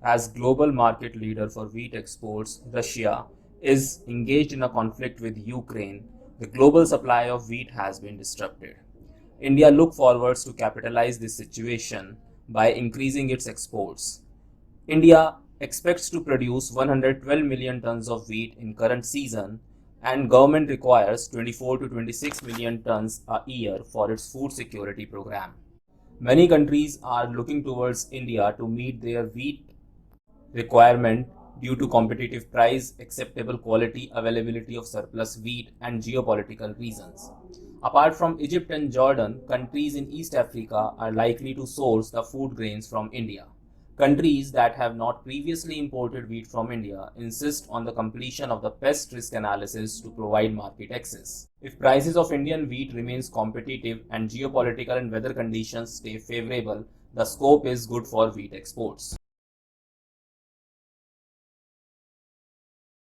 As global market leader for wheat exports, Russia is engaged in a conflict with Ukraine. The global supply of wheat has been disrupted. India looks forward to capitalize this situation by increasing its exports. India expects to produce 112 million tons of wheat in current season, and government requires 24 to 26 million tons a year for its food security program. Many countries are looking towards India to meet their wheat requirement due to competitive price, acceptable quality, availability of surplus wheat, and geopolitical reasons. Apart from Egypt and Jordan, countries in East Africa are likely to source the food grains from India. Countries that have not previously imported wheat from India insist on the completion of the Pest Risk Analysis to provide market access. If prices of Indian wheat remains competitive and geopolitical and weather conditions stay favorable, the scope is good for wheat exports.